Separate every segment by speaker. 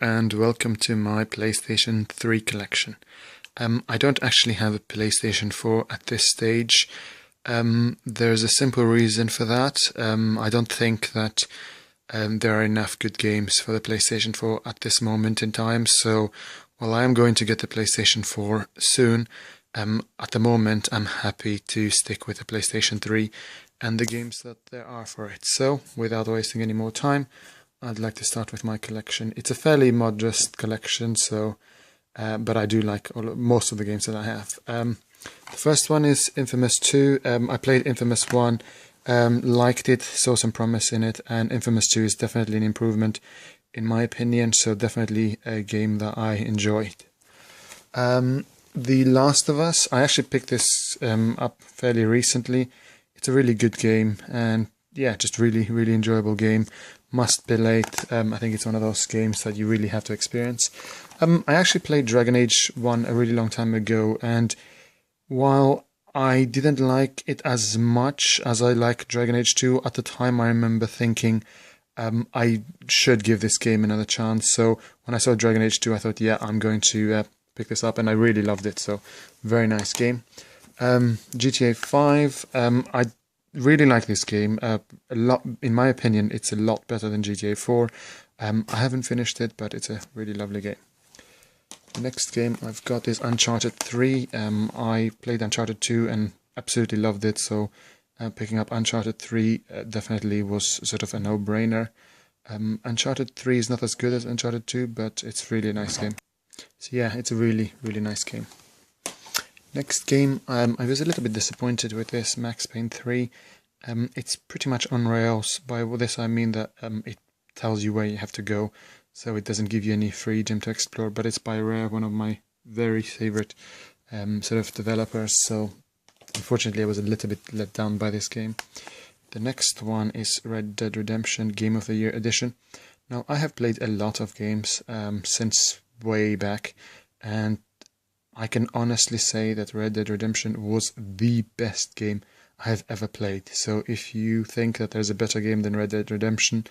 Speaker 1: And welcome to my PlayStation 3 collection. I don't actually have a PlayStation 4 at this stage. There's a simple reason for that. I don't think that there are enough good games for the PlayStation 4 at this moment in time. So while I am going to get the PlayStation 4 soon, at the moment I'm happy to stick with the PlayStation 3 and the games that there are for it. So without wasting any more time, I'd like to start with my collection. It's a fairly modest collection, so but I do like most of the games that I have. The first one is Infamous 2. I played Infamous 1, liked it, saw some promise in it, and Infamous 2 is definitely an improvement in my opinion, so definitely a game that I enjoyed. The Last of Us, I actually picked this up fairly recently. It's a really good game, and yeah, just really enjoyable game. Must be late. I think it's one of those games that you really have to experience. I actually played Dragon Age 1 a really long time ago, and while I didn't like it as much as I like Dragon Age 2, at the time I remember thinking I should give this game another chance. So when I saw Dragon Age 2, I thought, yeah, I'm going to pick this up, and I really loved it. So very nice game. GTA 5, I really like this game. A lot, in my opinion, it's a lot better than GTA 4. I haven't finished it, but it's a really lovely game. The next game I've got is Uncharted 3. I played Uncharted 2 and absolutely loved it, so picking up Uncharted 3 definitely was sort of a no-brainer. Uncharted 3 is not as good as Uncharted 2, but it's really a nice game. So yeah, it's a really nice game. Next game, I was a little bit disappointed with this, Max Payne 3. It's pretty much on rails. By this I mean that it tells you where you have to go, so it doesn't give you any freedom to explore, but it's by Rare, one of my very favorite sort of developers, so unfortunately I was a little bit let down by this game. The next one is Red Dead Redemption Game of the Year Edition. Now, I have played a lot of games since way back, and I can honestly say that Red Dead Redemption was the best game I have ever played. So if you think that there's a better game than Red Dead Redemption,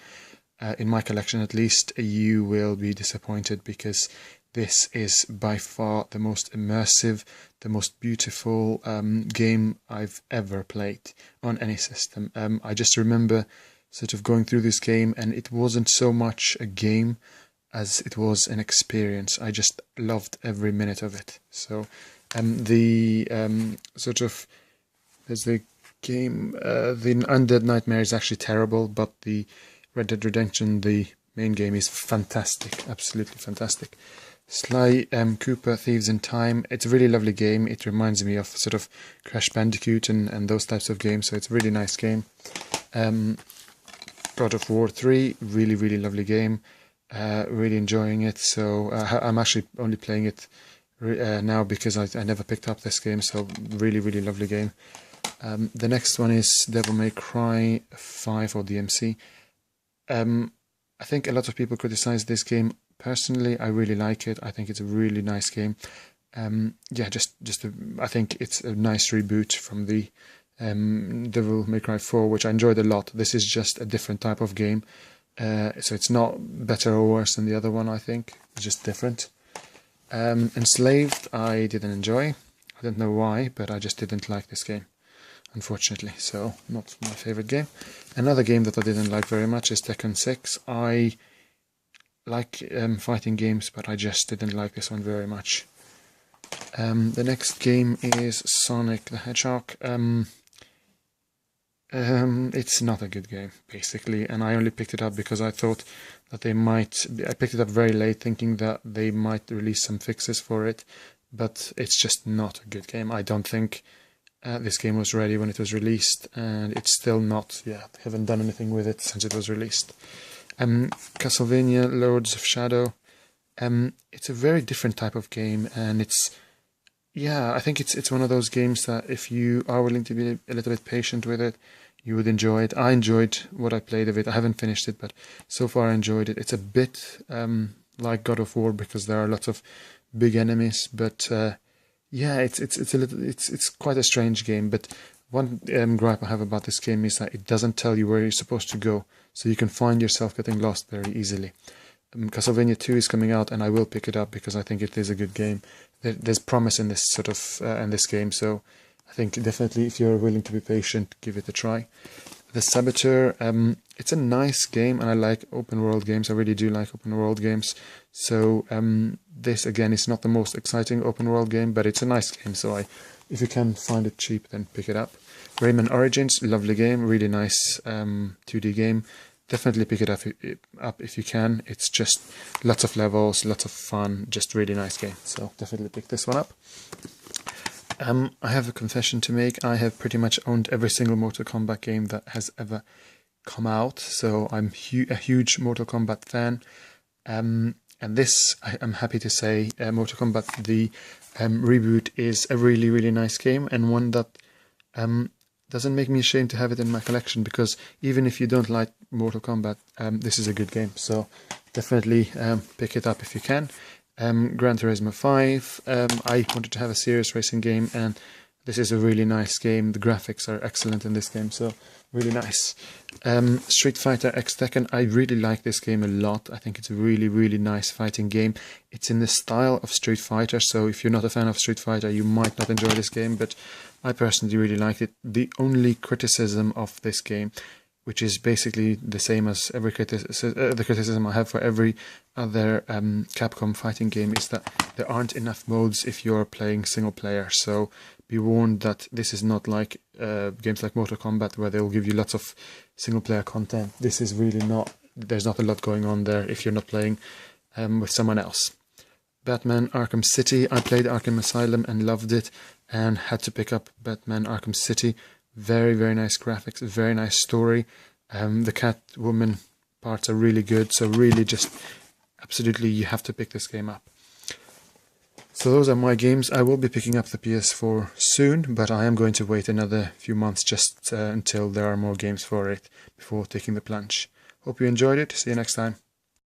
Speaker 1: in my collection at least, you will be disappointed, because this is by far the most immersive, the most beautiful game I've ever played on any system. I just remember sort of going through this game, and it wasn't so much a game as it was an experience. I just loved every minute of it. So the sort of, there's the game, the Undead Nightmare is actually terrible, but the Red Dead Redemption, the main game, is fantastic, absolutely fantastic. Sly Cooper Thieves in Time, it's a really lovely game. It reminds me of sort of Crash Bandicoot and those types of games, so it's a really nice game. God of War 3, really lovely game. Really enjoying it. So I'm actually only playing it now because I never picked up this game. So really lovely game. The next one is Devil May Cry 5 or DMC. I think a lot of people criticize this game. Personally, I really like it. I think it's a really nice game. Yeah, I think it's a nice reboot from the Devil May Cry 4, which I enjoyed a lot. This is just a different type of game. So it's not better or worse than the other one, I think. It's just different. Enslaved, I didn't enjoy. I don't know why, but I just didn't like this game, unfortunately. So, not my favorite game. Another game that I didn't like very much is Tekken 6. I like fighting games, but I just didn't like this one very much. The next game is Sonic the Hedgehog. It's not a good game, basically, and I only picked it up because I thought that I picked it up very late thinking that they might release some fixes for it, but it's just not a good game. I don't think this game was ready when it was released, and it's still not. Yeah, they haven't done anything with it since it was released. Castlevania Lords of Shadow. It's a very different type of game, and I think it's one of those games that if you are willing to be a little bit patient with it, you would enjoy it. I enjoyed what I played of it. I haven't finished it, but so far I enjoyed it. It's a bit like God of War because there are lots of big enemies, but yeah, it's quite a strange game. But one gripe I have about this game is that it doesn't tell you where you're supposed to go, so you can find yourself getting lost very easily. Castlevania 2 is coming out, and I will pick it up because I think it is a good game. There's promise in this sort of in this game, so I think definitely if you're willing to be patient, give it a try. The Saboteur, it's a nice game, and I like open world games. I really do like open world games. So this again is not the most exciting open world game, but it's a nice game. So if you can find it cheap, then pick it up. Rayman Origins, lovely game, really nice 2D game. Definitely pick it up if you can. It's just lots of levels, lots of fun, just really nice game. So definitely pick this one up. I have a confession to make. I have pretty much owned every single Mortal Kombat game that has ever come out. So I'm a huge Mortal Kombat fan. And this, I'm happy to say, Mortal Kombat the reboot is a really, really nice game, and one that doesn't make me ashamed to have it in my collection, because even if you don't like Mortal Kombat, this is a good game. So definitely pick it up if you can. Gran Turismo 5, I wanted to have a serious racing game, and this is a really nice game. The graphics are excellent in this game, so really nice. Street Fighter X Tekken, I really like this game a lot. I think it's a really, really nice fighting game. It's in the style of Street Fighter, so if you're not a fan of Street Fighter, you might not enjoy this game, but I personally really liked it. The only criticism of this game, which is basically the same as every the criticism I have for every other Capcom fighting game, is that there aren't enough modes if you're playing single player. So be warned that this is not like games like Mortal Kombat, where they'll give you lots of single player content. This is really not, there's not a lot going on there if you're not playing with someone else. Batman Arkham City, I played Arkham Asylum and loved it, and had to pick up Batman Arkham City. Very, very nice graphics, very nice story. The Catwoman parts are really good, so really just absolutely you have to pick this game up. So those are my games. I will be picking up the PS4 soon, but I am going to wait another few months just until there are more games for it before taking the plunge. Hope you enjoyed it. See you next time.